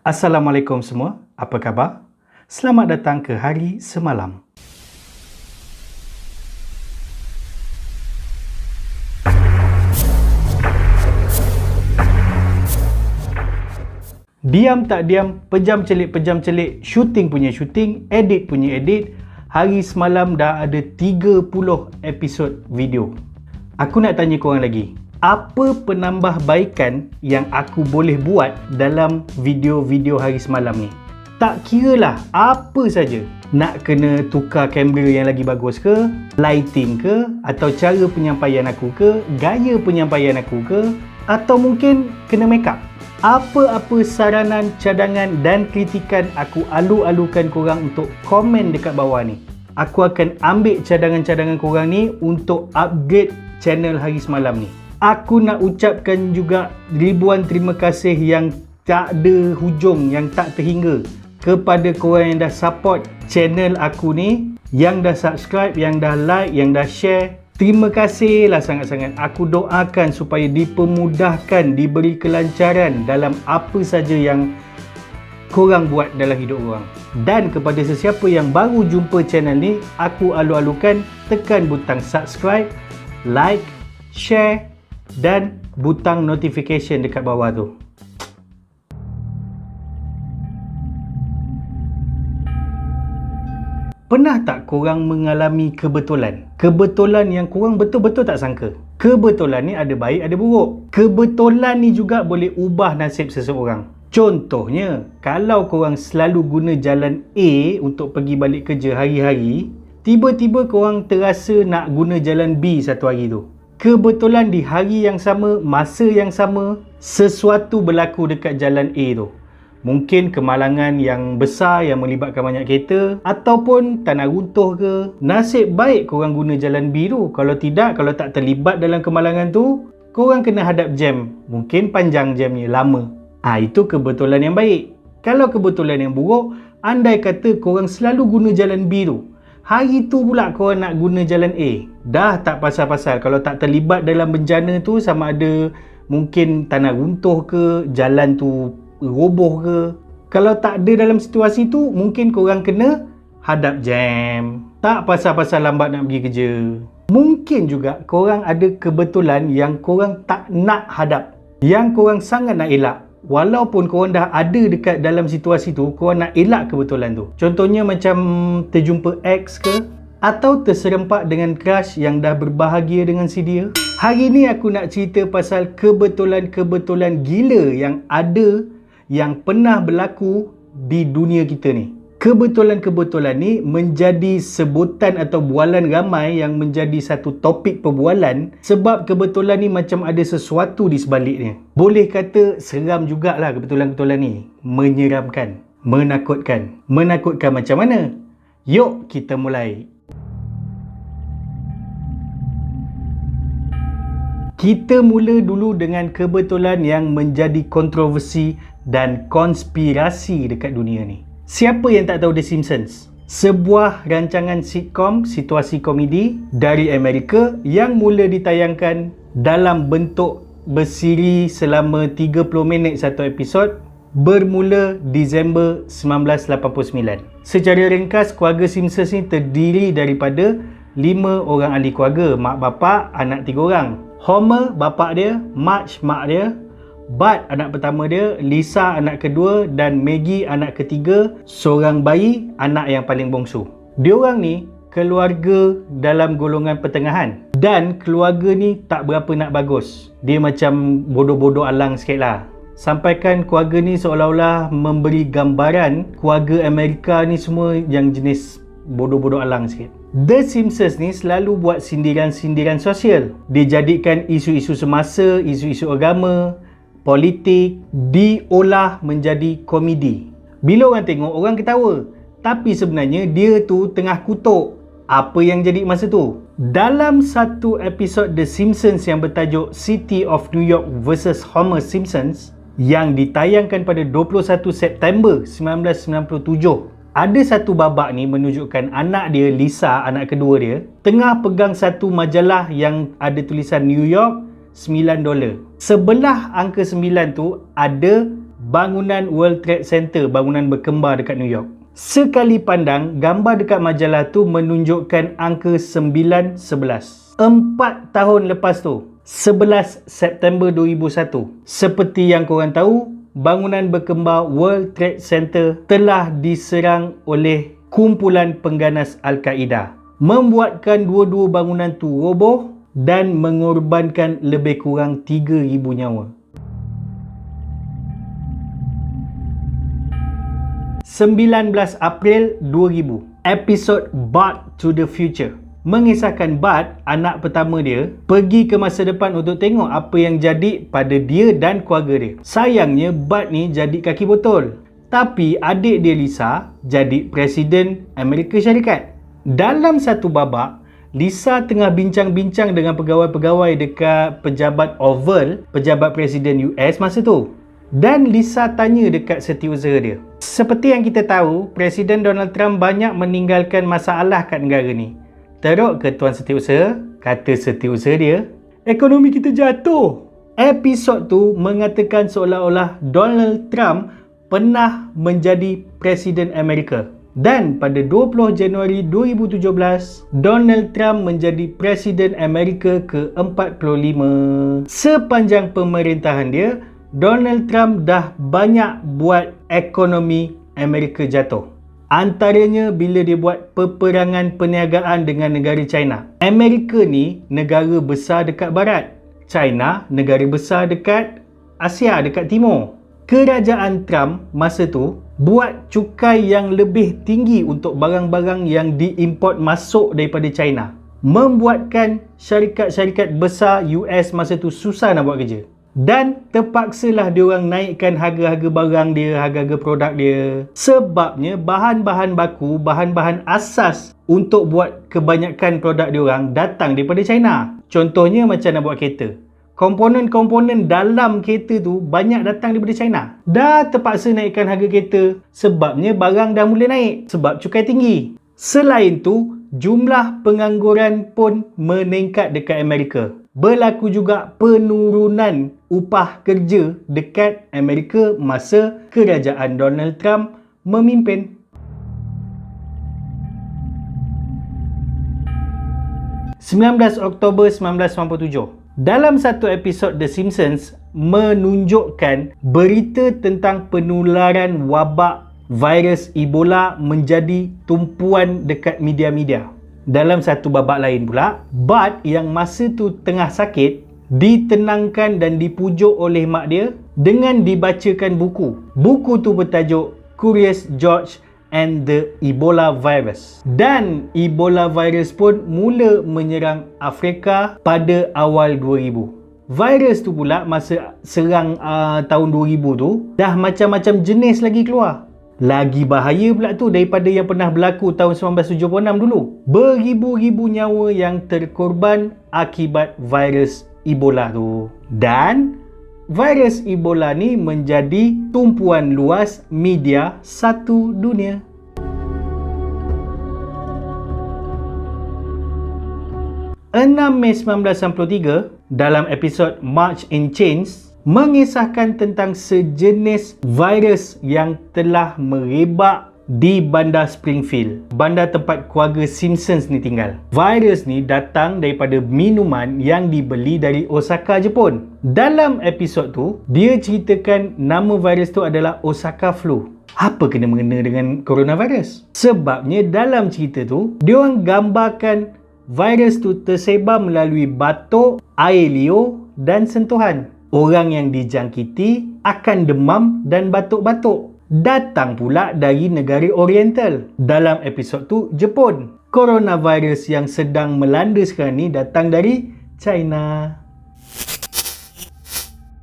Assalamualaikum semua, apa khabar? Selamat datang ke Hari Semalam. Diam tak diam, pejam celik, syuting punya syuting, edit punya edit. Hari semalam dah ada 30 episod video. Aku nak tanya korang lagi, apa penambahbaikan yang aku boleh buat dalam video-video hari semalam ni? Tak kiralah apa saja. Nak kena tukar kamera yang lagi bagus ke, lighting ke, atau cara penyampaian aku ke, gaya penyampaian aku ke, atau mungkin kena make up. Apa-apa saranan, cadangan dan kritikan aku alu-alukan korang untuk komen dekat bawah ni. Aku akan ambil cadangan-cadangan korang ni untuk upgrade channel Hari Semalam ni. Aku nak ucapkan juga ribuan terima kasih yang tak ada hujung, yang tak terhingga kepada korang yang dah support channel aku ni, yang dah subscribe, yang dah like, yang dah share. Terima kasihlah sangat-sangat. Aku doakan supaya dipermudahkan, diberi kelancaran dalam apa saja yang korang buat dalam hidup korang. Dan kepada sesiapa yang baru jumpa channel ni, aku alu-alukan tekan butang subscribe, like, share dan butang notification dekat bawah tu. Pernah tak korang mengalami kebetulan? Kebetulan yang korang betul-betul tak sangka. Kebetulan ni ada baik, ada buruk. Kebetulan ni juga boleh ubah nasib seseorang. Contohnya, kalau korang selalu guna jalan A untuk pergi balik kerja hari-hari, tiba-tiba korang terasa nak guna jalan B satu hari tu. Kebetulan di hari yang sama, masa yang sama, sesuatu berlaku dekat jalan A tu. Mungkin kemalangan yang besar yang melibatkan banyak kereta, ataupun tanah runtuh ke. Nasib baik korang guna jalan B tu. Kalau tidak, kalau tak terlibat dalam kemalangan tu, korang kena hadap jam. Mungkin panjang jamnya, lama. Itu kebetulan yang baik. Kalau kebetulan yang buruk, andai kata korang selalu guna jalan B tu, hari tu pula korang nak guna jalan A, dah tak pasal-pasal. Kalau tak terlibat dalam bencana tu, sama ada mungkin tanah runtuh ke, jalan tu roboh ke. Kalau tak ada dalam situasi tu, mungkin korang kena hadap jam. Tak pasal-pasal lambat nak pergi kerja. Mungkin juga korang ada kebetulan yang korang tak nak hadap, yang korang sangat nak elak. Walaupun korang dah ada dekat dalam situasi tu, korang nak elak kebetulan tu. Contohnya macam terjumpa ex ke, atau terserempak dengan crush yang dah berbahagia dengan si dia. Hari ni aku nak cerita pasal kebetulan-kebetulan gila yang ada, yang pernah berlaku di dunia kita ni. Kebetulan-kebetulan ni menjadi sebutan atau bualan ramai, yang menjadi satu topik perbualan, sebab kebetulan ni macam ada sesuatu di sebaliknya. Boleh kata seram jugalah kebetulan-kebetulan ni. Menyeramkan, menakutkan. Menakutkan macam mana? Yuk kita mulai. Kita mula dulu dengan kebetulan yang menjadi kontroversi dan konspirasi dekat dunia ni. Siapa yang tak tahu The Simpsons? Sebuah rancangan sitcom, situasi komedi dari Amerika yang mula ditayangkan dalam bentuk bersiri selama 30 minit satu episod, bermula Disember 1989. Secara ringkas, keluarga Simpsons ni terdiri daripada 5 orang ahli keluarga, mak bapak, anak 3 orang. Homer bapak dia, Marge mak dia, Bart anak pertama dia, Lisa anak kedua dan Maggie anak ketiga, seorang bayi, anak yang paling bongsu. Diorang ni keluarga dalam golongan pertengahan, dan keluarga ni tak berapa nak bagus. Dia macam bodoh-bodoh alang sikit lah. Sampaikan keluarga ni seolah-olah memberi gambaran keluarga Amerika ni semua yang jenis bodoh-bodoh alang sikit. The Simpsons ni selalu buat sindiran-sindiran sosial. Dia jadikan isu-isu semasa, isu-isu agama, politik, diolah menjadi komedi. Bila orang tengok, orang ketawa. Tapi sebenarnya dia tu tengah kutuk. Apa yang jadi masa tu? Dalam satu episod The Simpsons yang bertajuk City of New York vs Homer Simpsons, yang ditayangkan pada 21 September 1997, ada satu babak ni menunjukkan anak dia, Lisa, anak kedua dia, tengah pegang satu majalah yang ada tulisan New York $9. Sebelah angka 9 tu ada bangunan World Trade Center, bangunan berkembar dekat New York. Sekali pandang, gambar dekat majalah tu menunjukkan angka 911. 4 tahun lepas tu, 11 September 2001, seperti yang korang tahu, bangunan berkembar World Trade Center telah diserang oleh kumpulan pengganas Al-Qaeda, membuatkan dua-dua bangunan tu roboh dan mengorbankan lebih kurang 3,000 nyawa. 19 April 2000, episod Bart to the Future mengisahkan Bart, anak pertama dia, pergi ke masa depan untuk tengok apa yang jadi pada dia dan keluarga dia. Sayangnya Bart ni jadi kaki botol, tapi adik dia Lisa jadi Presiden Amerika Syarikat. Dalam satu babak, Lisa tengah bincang-bincang dengan pegawai-pegawai dekat pejabat Oval, pejabat Presiden US masa tu. Dan Lisa tanya dekat setiausaha dia. Seperti yang kita tahu, Presiden Donald Trump banyak meninggalkan masalah kat negara ni. Teruk ke tuan setiausaha? Kata setiausaha dia, ekonomi kita jatuh. Episod tu mengatakan seolah-olah Donald Trump pernah menjadi Presiden Amerika. Dan pada 20 Januari 2017, Donald Trump menjadi Presiden Amerika ke-45. Sepanjang pemerintahan dia, Donald Trump dah banyak buat ekonomi Amerika jatuh. Antaranya bila dia buat peperangan perniagaan dengan negara China. Amerika ni negara besar dekat barat. China negara besar dekat Asia, dekat timur. Kerajaan Trump masa tu buat cukai yang lebih tinggi untuk barang-barang yang diimport masuk daripada China, membuatkan syarikat-syarikat besar US masa tu susah nak buat kerja. Dan terpaksalah diorang naikkan harga-harga barang dia, harga-harga produk dia. Sebabnya bahan-bahan baku, bahan-bahan asas untuk buat kebanyakan produk diorang datang daripada China. Contohnya macam nak buat kereta, komponen-komponen dalam kereta tu banyak datang daripada China. Dah terpaksa naikkan harga kereta sebabnya barang dah mula naik sebab cukai tinggi. Selain tu, jumlah pengangguran pun meningkat dekat Amerika. Berlaku juga penurunan upah kerja dekat Amerika masa kerajaan Donald Trump memimpin. 19 Oktober 1997, dalam satu episod The Simpsons menunjukkan berita tentang penularan wabak virus Ebola menjadi tumpuan dekat media-media. Dalam satu babak lain pula, Bart yang masa tu tengah sakit ditenangkan dan dipujuk oleh mak dia dengan dibacakan buku. Buku tu bertajuk Curious George and the Ebola Virus. Dan Ebola virus pun mula menyerang Afrika pada awal 2000. Virus tu pula masa serang tahun 2000 tu dah macam-macam jenis lagi keluar. Lagi bahaya pula tu daripada yang pernah berlaku tahun 1976 dulu. Beribu-ribu nyawa yang terkorban akibat virus Ebola tu. Dan virus Ebola ni menjadi tumpuan luas media satu dunia. 6 Mei 1993, dalam episod March in Chains, mengisahkan tentang sejenis virus yang telah merebak di bandar Springfield, bandar tempat keluarga Simpsons ni tinggal. Virus ni datang daripada minuman yang dibeli dari Osaka, Jepun. Dalam episod tu, dia ceritakan nama virus tu adalah Osaka Flu. Apa kena mengena dengan coronavirus? Sebabnya dalam cerita tu, diorang gambarkan virus tu tersebar melalui batuk, air liur dan sentuhan. Orang yang dijangkiti akan demam dan batuk-batuk. Datang pula dari negara Oriental. Dalam episod tu, Jepun. Coronavirus yang sedang melanda sekarang ni datang dari China.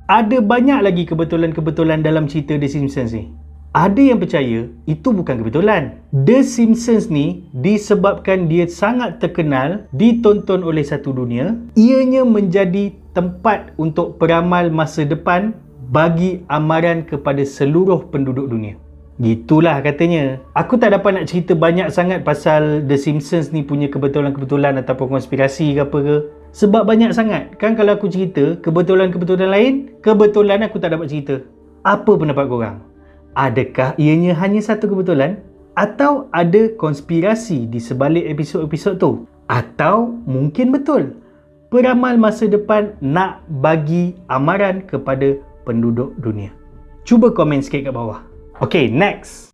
Ada banyak lagi kebetulan-kebetulan dalam cerita The Simpsons ni. Ada yang percaya itu bukan kebetulan. The Simpsons ni disebabkan dia sangat terkenal, ditonton oleh satu dunia, ianya menjadi tempat untuk peramal masa depan bagi amaran kepada seluruh penduduk dunia. Gitulah katanya. Aku tak dapat nak cerita banyak sangat pasal The Simpsons ni punya kebetulan-kebetulan ataupun konspirasi ke apa ke. Sebab banyak sangat. Kan kalau aku cerita kebetulan-kebetulan lain, kebetulan aku tak dapat cerita. Apa pendapat korang? Adakah ianya hanya satu kebetulan? Atau ada konspirasi di sebalik episod-episod tu? Atau mungkin betul peramal masa depan nak bagi amaran kepada penduduk dunia? Cuba komen sikit kat bawah. Okay, next.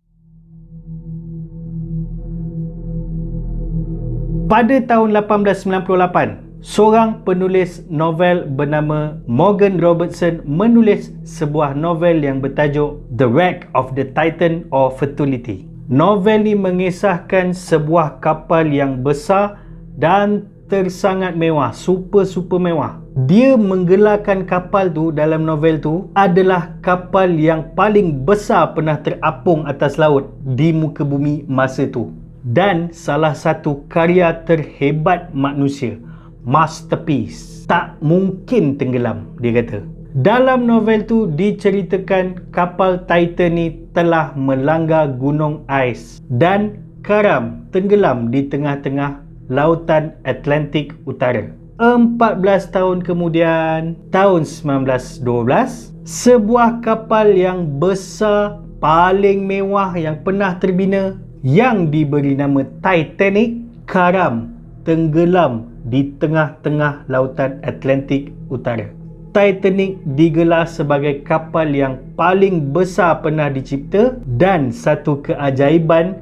Pada tahun 1898, seorang penulis novel bernama Morgan Robertson menulis sebuah novel yang bertajuk The Wreck of the Titan or Fatality. Novel ni mengisahkan sebuah kapal yang besar dan tersangat mewah, super mewah. Dia menggelarkan kapal tu dalam novel tu adalah kapal yang paling besar pernah terapung atas laut di muka bumi masa tu. Dan salah satu karya terhebat manusia, masterpiece. Tak mungkin tenggelam, dia kata. Dalam novel tu diceritakan kapal Titan ni telah melanggar gunung ais dan karam tenggelam di tengah-tengah lautan Atlantik Utara. 14 tahun kemudian, tahun 1912, sebuah kapal yang besar, paling mewah yang pernah terbina, yang diberi nama Titanic, karam tenggelam di tengah-tengah lautan Atlantik Utara. Titanic digelar sebagai kapal yang paling besar pernah dicipta dan satu keajaiban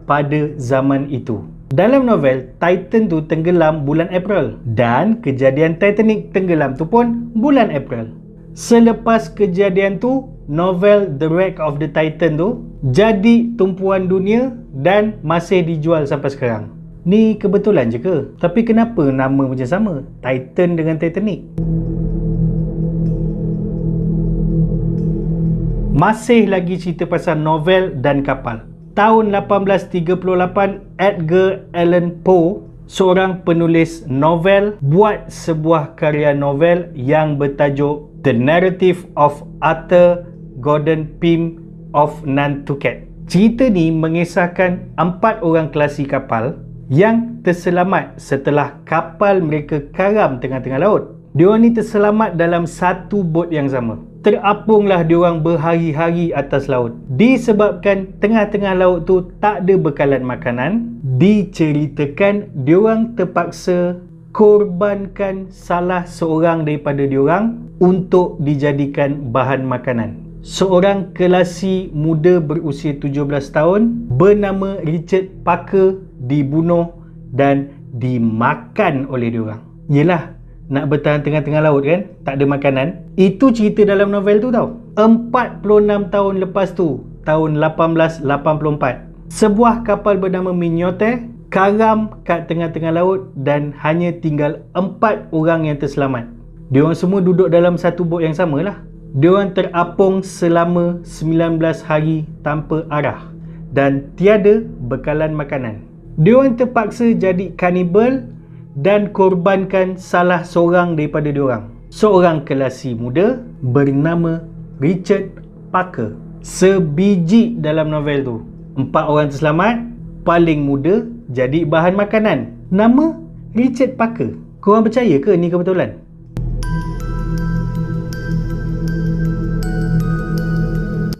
pada zaman itu. Dalam novel, Titan tu tenggelam bulan April dan kejadian Titanic tenggelam tu pun bulan April. Selepas kejadian tu, novel The Wreck of the Titan tu jadi tumpuan dunia dan masih dijual sampai sekarang. Ni kebetulan je ke? Tapi kenapa nama macam sama? Titan dengan Titanic. Masih lagi cerita pasal novel dan kapal. Tahun 1838, Edgar Allan Poe, seorang penulis novel, buat sebuah karya novel yang bertajuk The Narrative of Arthur Gordon Pym of Nantucket. Cerita ni mengisahkan 4 orang kelasi kapal yang terselamat setelah kapal mereka karam tengah-tengah laut. Diorang ni terselamat dalam satu bot yang sama. Terapunglah diorang berhari-hari atas laut. Disebabkan tengah-tengah laut tu tak ada bekalan makanan, diceritakan diorang terpaksa korbankan salah seorang daripada diorang untuk dijadikan bahan makanan. Seorang kelasi muda berusia 17 tahun bernama Richard Parker dibunuh dan dimakan oleh diorang. Yelah, nak bertahan tengah-tengah laut kan, tak ada makanan. Itu cerita dalam novel tu tau. 46 tahun lepas tu, tahun 1884, sebuah kapal bernama Mignotte karam kat tengah-tengah laut dan hanya tinggal 4 orang yang terselamat. Diorang semua duduk dalam satu bot yang sama lah. Diorang terapung selama 19 hari tanpa arah dan tiada bekalan makanan. Diorang terpaksa jadi kanibal dan korbankan salah seorang daripada diorang, seorang kelasi muda bernama Richard Parker. Sebiji dalam novel tu, 4 orang terselamat, paling muda jadi bahan makanan. Nama Richard Parker. Korang percaya ke ni kebetulan?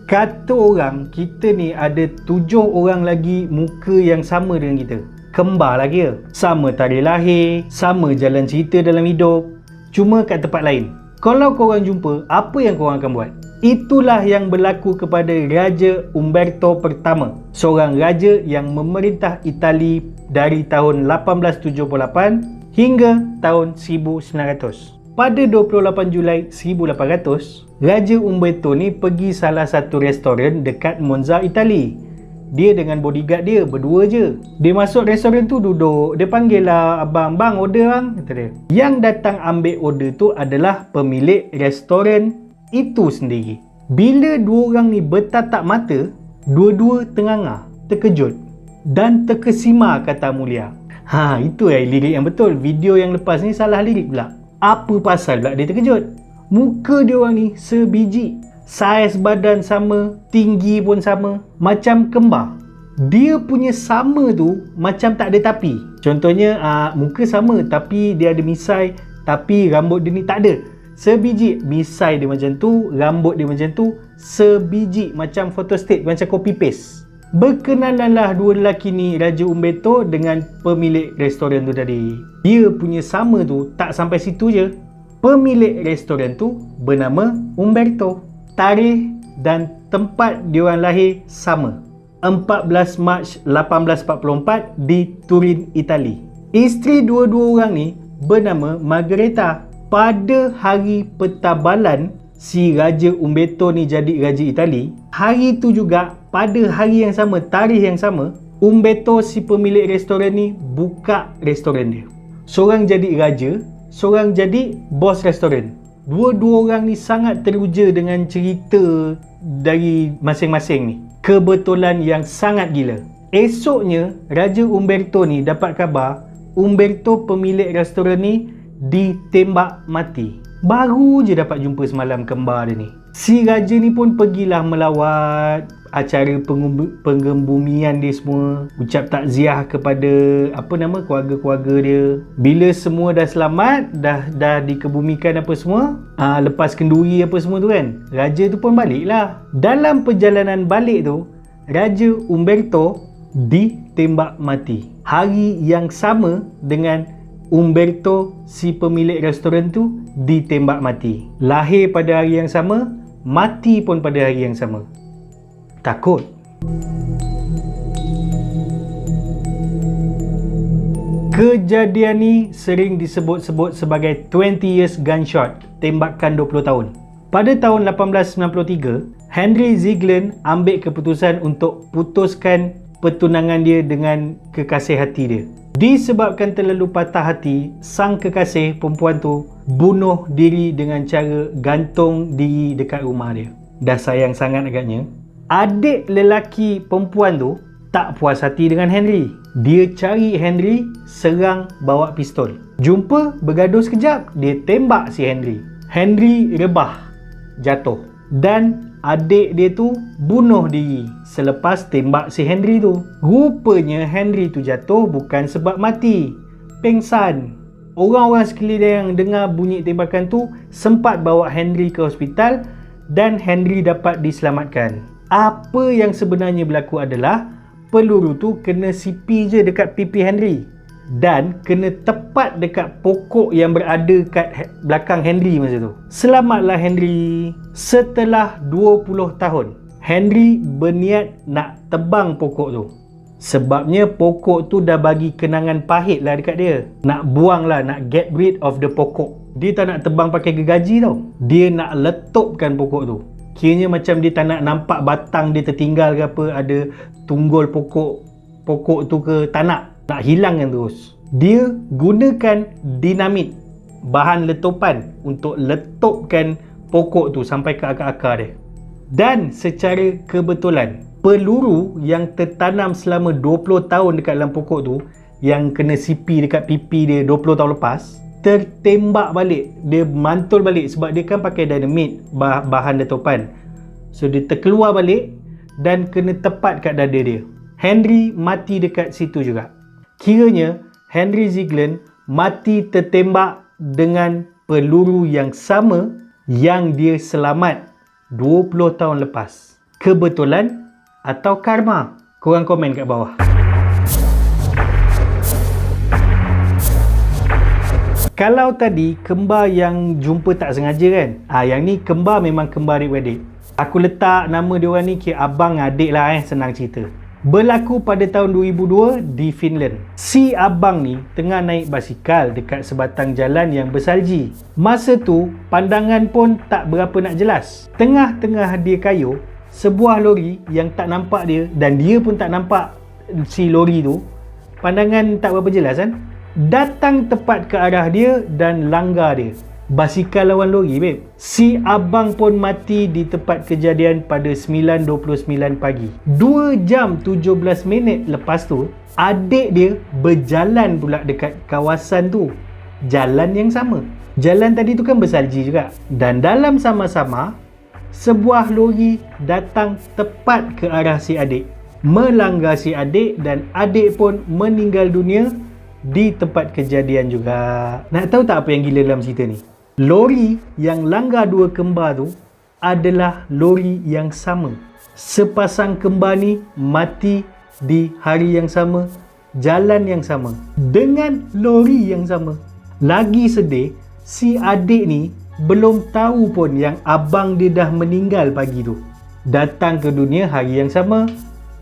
Kata orang, kita ni ada 7 orang lagi muka yang sama dengan kita. Kembar lah kira. Sama tarikh lahir, sama jalan cerita dalam hidup, cuma kat tempat lain. Kalau korang jumpa, apa yang korang akan buat? Itulah yang berlaku kepada Raja Umberto I, seorang raja yang memerintah Itali dari tahun 1878 hingga tahun 1900. Pada 28 Julai 1800, Raja Umberto ni pergi salah satu restoran dekat Monza, Itali. Dia dengan bodyguard dia, berdua je. Dia masuk restoran tu, duduk. Dia panggil lah, abang, bang, order bang, kata dia. Yang datang ambil order tu adalah pemilik restoran itu sendiri. Bila 2 orang ni bertatap mata, dua-dua tenganga, terkejut dan terkesima, kata mulia. Itu lirik yang betul. Video yang lepas ni salah lirik pula. Apa pasal pula dia terkejut? Muka dia orang ni sebiji, saiz badan sama, tinggi pun sama, macam kembar. Dia punya sama tu macam tak ada tapi. Contohnya muka sama tapi dia ada misai, tapi rambut dia ni tak ada. Sebiji, misai dia macam tu, rambut dia macam tu, sebiji macam photostat, macam copy paste. Berkenalanlah dua lelaki ni, Raja Umberto dengan pemilik restoran tu tadi. Dia punya sama tu tak sampai situ je. Pemilik restoran tu bernama Umberto. Tarikh dan tempat diorang lahir sama. 14 Mac 1844 di Turin, Itali. Isteri dua-dua orang ni bernama Margherita. Pada hari pertabalan si Raja Umberto ni jadi Raja Itali, hari tu juga, pada hari yang sama, tarikh yang sama, Umberto si pemilik restoran ni buka restoran dia. Seorang jadi raja, seorang jadi bos restoran. Dua-dua orang ni sangat teruja dengan cerita dari masing-masing ni. Kebetulan yang sangat gila. Esoknya, Raja Umberto ni dapat khabar Umberto pemilik restoran ni ditembak mati. Baru je dapat jumpa semalam kembar dia ni. Si raja ni pun pergilah melawat acara penggembumian dia semua, ucap takziah kepada keluarga-keluarga dia. Bila semua dah selamat, dah dikebumikan apa semua, lepas kenduri apa semua tu kan, raja tu pun baliklah. Dalam perjalanan balik tu, Raja Umberto ditembak mati. Hari yang sama dengan Umberto si pemilik restoran tu ditembak mati. Lahir pada hari yang sama, mati pun pada hari yang sama. Takut. Kejadian ni sering disebut-sebut sebagai 20 years gunshot, tembakan 20 tahun. Pada tahun 1893, Henry Ziegler ambil keputusan untuk putuskan pertunangan dia dengan kekasih hati dia. Disebabkan terlalu patah hati, sang kekasih perempuan tu bunuh diri dengan cara gantung diri dekat rumah dia. Dah sayang sangat agaknya. Adik lelaki perempuan tu tak puas hati dengan Henry. Dia cari Henry, serang bawa pistol. Jumpa, bergaduh sekejap, dia tembak si Henry. Henry rebah, jatuh. Dan adik dia tu bunuh diri selepas tembak si Henry tu. Rupanya Henry tu jatuh bukan sebab mati, pengsan. Orang-orang sekeliling yang dengar bunyi tembakan tu sempat bawa Henry ke hospital dan Henry dapat diselamatkan. Apa yang sebenarnya berlaku adalah peluru tu kena sipi je dekat pipi Henry dan kena tepat dekat pokok yang berada kat belakang Henry masa tu. Selamatlah Henry. Setelah 20 tahun, Henry berniat nak tebang pokok tu. Sebabnya pokok tu dah bagi kenangan pahit lah dekat dia. Nak buang lah, nak get rid of the pokok. Dia tak nak tebang pakai gergaji tau. Dia nak letupkan pokok tu. Kiranya macam dia tak nak nampak batang dia tertinggal ke apa, ada tunggul pokok tu ke, tak nak hilangkan terus. Dia gunakan dinamit, bahan letupan, untuk letupkan pokok tu sampai ke akar-akar dia. Dan secara kebetulan, peluru yang tertanam selama 20 tahun dekat dalam pokok tu, yang kena sipi dekat pipi dia 20 tahun lepas, tertembak balik. Dia mantul balik sebab dia kan pakai dinamit, bahan letupan. So dia terkeluar balik dan kena tepat kat dada dia. Henry mati dekat situ juga. Kiranya Henry Ziegler mati tertembak dengan peluru yang sama yang dia selamat 20 tahun lepas. Kebetulan atau karma? Korang komen kat bawah. Kalau tadi kembar yang jumpa tak sengaja kan, yang ni kembar memang kembar adik-beradik. Aku letak nama diorang ni kira abang adik lah, senang cerita. Berlaku pada tahun 2002 di Finland. Si abang ni tengah naik basikal dekat sebatang jalan yang bersalji. Masa tu pandangan pun tak berapa nak jelas. Tengah-tengah dia kayuh, sebuah lori yang tak nampak dia dan dia pun tak nampak si lori tu, pandangan tak berapa jelas kan, datang tepat ke arah dia dan langgar dia. Basikal lawan lori, babe. Si abang pun mati di tempat kejadian pada 9.29 pagi. 2 jam 17 minit lepas tu, adik dia berjalan pula dekat kawasan tu. Jalan yang sama. Jalan tadi tu kan bersalji juga. Dan dalam sama-sama, sebuah lori datang tepat ke arah si adik, melanggar si adik dan adik pun meninggal dunia di tempat kejadian juga. Nak tahu tak apa yang gila dalam cerita ni? Lori yang langgar dua kembar tu adalah lori yang sama. Sepasang kembar ni mati di hari yang sama, jalan yang sama, dengan lori yang sama. Lagi sedih, si adik ni belum tahu pun yang abang dia dah meninggal pagi tu. Datang ke dunia hari yang sama,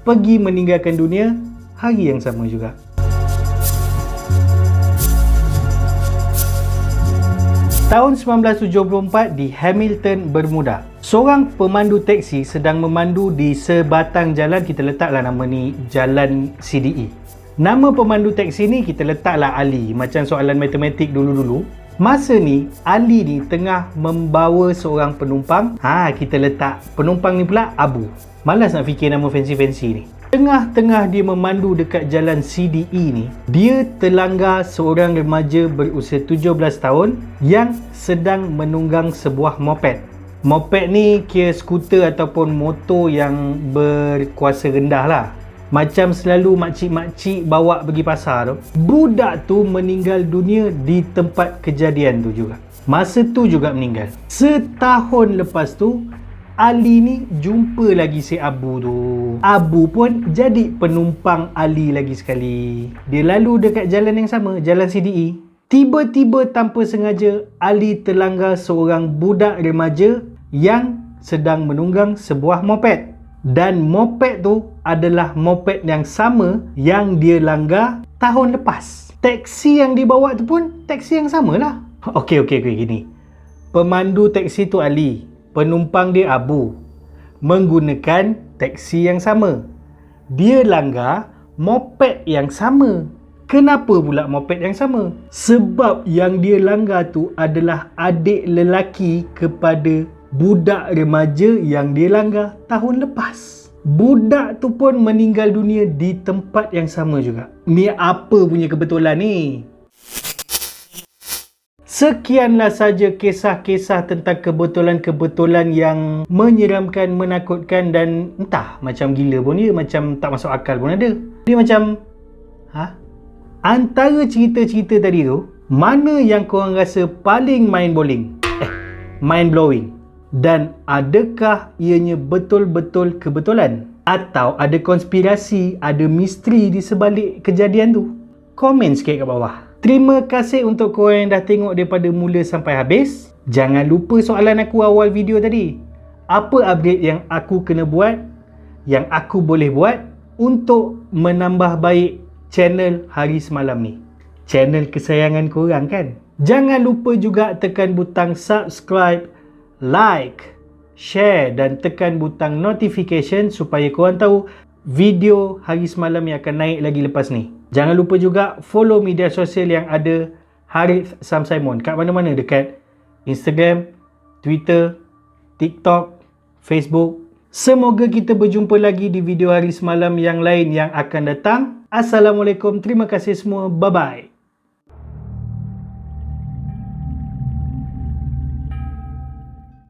pergi meninggalkan dunia hari yang sama juga. Tahun 1974 di Hamilton, Bermuda. Seorang pemandu teksi sedang memandu di sebatang jalan, kita letaklah nama ni Jalan CDE. Nama pemandu teksi ni kita letaklah Ali, macam soalan matematik dulu-dulu. Masa ni, Ali ni tengah membawa seorang penumpang. Kita letak penumpang ni pula Abu. Malas nak fikir nama fancy-fancy ni. Tengah-tengah dia memandu dekat jalan CDE ni, dia terlanggar seorang remaja berusia 17 tahun yang sedang menunggang sebuah moped. Moped ni kira skuter ataupun motor yang berkuasa rendah lah. Macam selalu makcik-makcik bawa pergi pasar tu. Budak tu meninggal dunia di tempat kejadian tu juga. Masa tu juga meninggal. Setahun lepas tu, Ali ni jumpa lagi si Abu tu. Abu pun jadi penumpang Ali lagi sekali. Dia lalu dekat jalan yang sama, jalan CDE. Tiba-tiba tanpa sengaja, Ali terlanggar seorang budak remaja yang sedang menunggang sebuah moped. Dan moped tu adalah moped yang sama yang dia langgar tahun lepas. Teksi yang dibawa tu pun teksi yang sama lah. Okey, gini. Pemandu teksi tu Ali, penumpang dia Abu, menggunakan teksi yang sama. Dia langgar moped yang sama. Kenapa pula moped yang sama? Sebab yang dia langgar tu adalah adik lelaki kepada budak remaja yang dia langgar tahun lepas. Budak tu pun meninggal dunia di tempat yang sama juga. Ni apa punya kebetulan ni? Sekianlah saja kisah-kisah tentang kebetulan-kebetulan yang menyeramkan, menakutkan dan entah macam gila pun dia, macam tak masuk akal pun ada. Dia macam, antara cerita-cerita tadi tu, mana yang korang rasa paling mind-blowing? Dan adakah ianya betul-betul kebetulan? Atau ada konspirasi, ada misteri di sebalik kejadian tu? Komen sikit kat bawah. Terima kasih untuk korang yang dah tengok daripada mula sampai habis. Jangan lupa soalan aku awal video tadi. Apa upgrade yang aku kena buat, yang aku boleh buat untuk menambah baik channel Hari Semalam ni? Channel kesayangan korang kan? Jangan lupa juga tekan butang subscribe, like, share dan tekan butang notification supaya korang tahu video Hari Semalam yang akan naik lagi lepas ni. Jangan lupa juga follow media sosial yang ada Harith Sam Simon kat mana-mana, dekat Instagram, Twitter, TikTok, Facebook. Semoga kita berjumpa lagi di video Hari Semalam yang lain yang akan datang. Assalamualaikum, terima kasih semua, bye-bye.